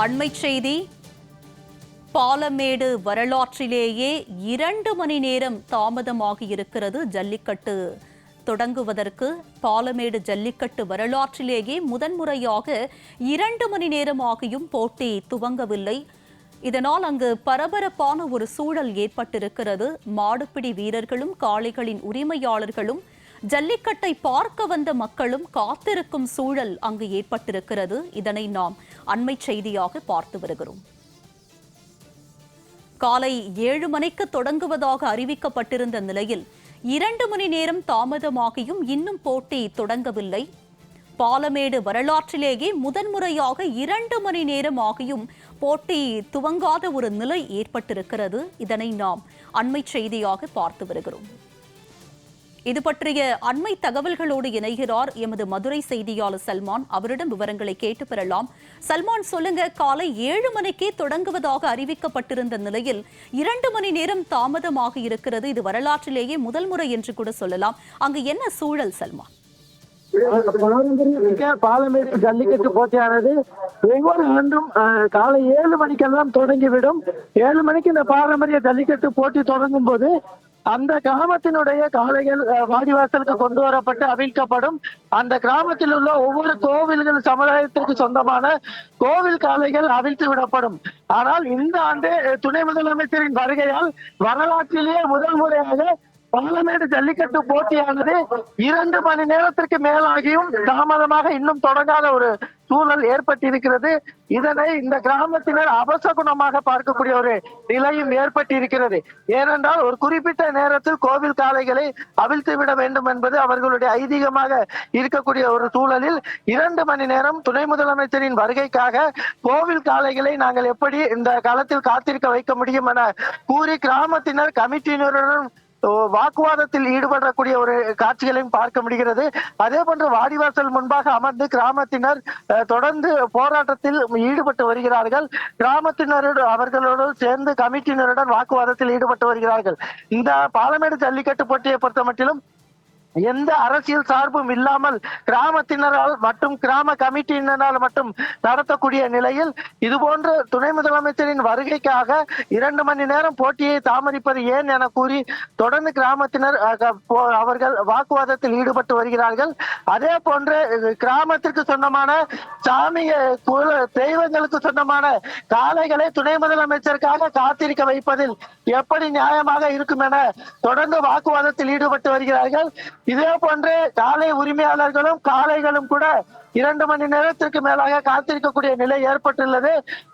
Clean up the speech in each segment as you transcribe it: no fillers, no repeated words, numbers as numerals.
அண்மை செய்தி. பாலமேடு வரலாற்றிலேயே 2 மணி நேரம் தாமதமாகி இருக்கிறது ஜல்லிக்கட்டு தொடங்குவதற்கு. பாலமேடு ஜல்லிக்கட்டு வரலாற்றிலேயே முதன்முறையாக 2 மணி நேரமாகியும் போட்டி துவங்கவில்லை. இதனால் அங்கு பரபரப்பான ஒரு சூழல் ஏற்பட்டிருக்கிறது. மாடுபிடி வீரர்களும் காளைகளின் உரிமையாளர்களும் ஜல்லிக்கட்டை பார்க்க வந்த மக்களும் காத்திருக்கும் சூழல் அங்கு ஏற்பட்டிருக்கிறது. இதனை நாம் அண்மை செய்தியாக பார்த்து வருகிறோம். காலை 7 மணிக்கு தொடங்குவதாக அறிவிக்கப்பட்டிருந்த நிலையில் 2 மணி நேரம் தாமதமாகியும் இன்னும் போட்டி தொடங்கவில்லை. பாலமேடு வரலாற்றிலேயே முதன்முறையாக 2 மணி நேரம் ஆகியும் போட்டி துவங்காத ஒரு நிலை ஏற்பட்டிருக்கிறது. இதனை நாம் அண்மை செய்தியாக பார்த்து வருகிறோம். இது பற்றிய அண்மை தகவல்களோடு இணைகிறார் எமது மதுரை செய்தியாளர் சல்மான். அவரிடம் விவரங்களை கேட்டு பெறலாம். சல்மான், சொல்லுங்க, காலை 7 மணிக்கே தொடங்குவதாக அறிவிக்கப்பட்டிருந்த நிலையில் 2 மணி நேரம் தாமதமாக இருக்கிறது. இது வரலாற்றிலேயே முதல் முறை என்று கூட சொல்லலாம். அங்கு என்ன சூழல் சல்மான்? பாலமேடு ஜல்லிக்கட்டு போட்டியானது ஒவ்வொரு ஆண்டும் காலை 7 மணிக்கெல்லாம் தொடங்கிவிடும். 7 மணிக்கு இந்த பாரம்பரிய ஜல்லிக்கட்டு போட்டி தொடங்கும் போது அந்த கிராமத்தினுடைய காளைகள் வாடிவாசலுக்கு கொண்டு வரப்பட்டு அவிழ்க்கப்படும். அந்த கிராமத்தில் உள்ள ஒவ்வொரு கோவில்கள் சமுதாயத்திற்கு சொந்தமான கோவில் காளைகள் அவிழ்த்து விடப்படும். ஆனால் இந்த ஆண்டு துணை முதலமைச்சரின் வருகையால் வரலாற்றிலேயே முதல் முறையாக பாலமேடு ஜல்லிக்கட்டு போட்டியானது 2 மணி நேரத்திற்கு மேலாகியும் தாமதமாக இன்னும் தொடங்காத ஒரு சூழல் ஏற்பட்டிருக்கிறது. இதனை இந்த கிராமத்தினர் அபசகுணமாக பார்க்கக்கூடிய ஒரு நிலையும் ஏற்பட்டிருக்கிறது. ஏனென்றால் ஒரு குறிப்பிட்ட நேரத்தில் கோவில் காளைகளை அவிழ்த்து விட வேண்டும் என்பது அவர்களுடைய ஐதீகமாக இருக்கக்கூடிய ஒரு சூழலில் 2 மணி நேரம் துணை முதலமைச்சரின் வருகைக்காக கோவில் காளைகளை நாங்கள் எப்படி இந்த காலத்தில் காத்திருக்க வைக்க முடியும் என கூறி கிராமத்தினர் கமிட்டியினருடன் வாக்குவாதத்தில் ஈடுபடக்கூடிய ஒரு காட்சிகளையும் பார்க்க முடிகிறது. அதே போன்று வாடிவாசல் முன்பாக அமர்ந்து கிராமத்தினர் தொடர்ந்து போராட்டத்தில் ஈடுபட்டு வருகிறார்கள். கிராமத்தினரோடு அவர்களோடு சேர்ந்து கமிட்டியினருடன் வாக்குவாதத்தில் ஈடுபட்டு வருகிறார்கள். இந்த பாலமேடு ஜல்லிக்கட்டு போட்டியை பொறுத்த மட்டிலும் எந்த அரசியல் சார்பும் இல்லாமல் கிராமத்தினரால் மற்றும் கிராம கமிட்டியினரால் மட்டும் நடத்தக்கூடிய நிலையில் இதுபோன்று துணை முதலமைச்சரின் வருகைக்காக 2 மணி நேரம் போட்டியை தாமதிப்பது ஏன் என கூறி தொடர்ந்து கிராமத்தினர் அவர்கள் வாக்குவாதத்தில் ஈடுபட்டு வருகிறார்கள். அதே போன்று கிராமத்திற்கு சொந்தமான சாமிய தெய்வங்களுக்கு சொந்தமான காளைகளை துணை முதலமைச்சருக்காக காத்திருக்க வைப்பதில் எப்படி நியாயமாக இருக்கும் என தொடர்ந்து வாக்குவாதத்தில் ஈடுபட்டு வருகிறார்கள். இதே போன்று காளை உரிமையாளர்களும் காளைகளும் கூட 2 மணி நேரத்திற்கு மேலாக காத்திருக்கக்கூடிய நிலை ஏற்பட்டுள்ளது.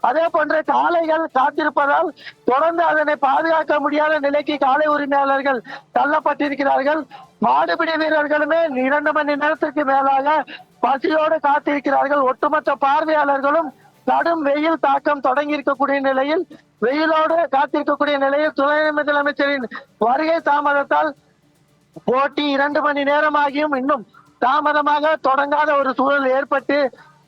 அதே போன்று காளைகள் காத்திருப்பதால் தொடர்ந்து அதனை பாதுகாக்க முடியாத நிலைக்கு காளை உரிமையாளர்கள் தள்ளப்பட்டிருக்கிறார்கள். மாடுபிடி வீரர்களுமே 2 மணி நேரத்திற்கு மேலாக பசியோடு காத்திருக்கிறார்கள். ஒட்டுமொத்த பார்வையாளர்களும் கடும் வெயில் தாக்கம் தொடங்கி இருக்கக்கூடிய நிலையில் வெயிலோடு காத்திருக்கக்கூடிய நிலையில் துணை முதலமைச்சரின் வருகை தாமதத்தால் போட்டி 2 மணி நேரமாகியும் இன்னும் தாமதமாக தொடங்காத ஒரு சூழல் ஏற்பட்டு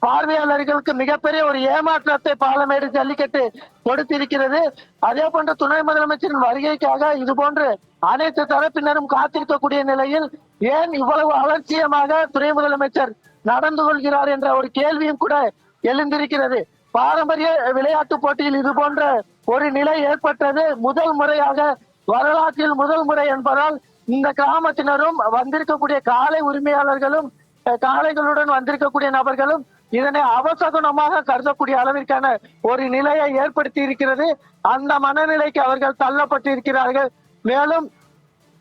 பார்வையாளர்களுக்கு மிகப்பெரிய ஒரு ஏமாற்றத்தை பாலமேடு ஜல்லிக்கட்டு கொடுத்திருக்கிறது. அதே போன்று துணை முதலமைச்சரின் வருகைக்காக இது போன்று அனைத்து தரப்பினரும் காத்திருக்கக்கூடிய நிலையில் ஏன் இவ்வளவு அலட்சியமாக துணை முதலமைச்சர் நடந்து கொள்கிறார் என்ற ஒரு கேள்வியும் கூட எழுந்திருக்கிறது. பாரம்பரிய விளையாட்டு போட்டியில் இது போன்ற ஒரு நிலை ஏற்பட்டது முதல் முறையாக, வரலாற்றில் முதல் முறை என்பதால் இந்த கிராமத்தினரும் வந்திருக்கக்கூடிய காளை உரிமையாளர்களும் காளைகளுடன் வந்திருக்கக்கூடிய நபர்களும் இதனை அவசகுணமாக கருதக்கூடிய அளவிற்கான ஒரு நிலையை ஏற்படுத்தி இருக்கிறது. அந்த மனநிலைக்கு அவர்கள் தள்ளப்பட்டு இருக்கிறார்கள். மேலும்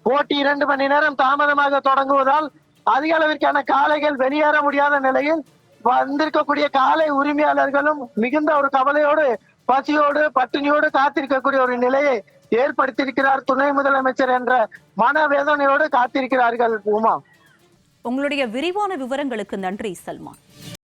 போட்டி 2 மணி நேரம் தாமதமாக தொடங்குவதால் அதிக அளவிற்கான காளைகள் வெளியேற முடியாத நிலையில் வந்திருக்கக்கூடிய காளை உரிமையாளர்களும் மிகுந்த ஒரு கவலையோடு பசியோடு பட்டினியோடு காத்திருக்கக்கூடிய ஒரு நிலையை ஏற்படுத்தியிருக்கிறார் துணை முதலமைச்சர் என்ற மனவேதனையோடு காத்திருக்கிறார்கள். உமா, உங்களுடைய விரிவான விவரங்களுக்கு நன்றி சல்மான்.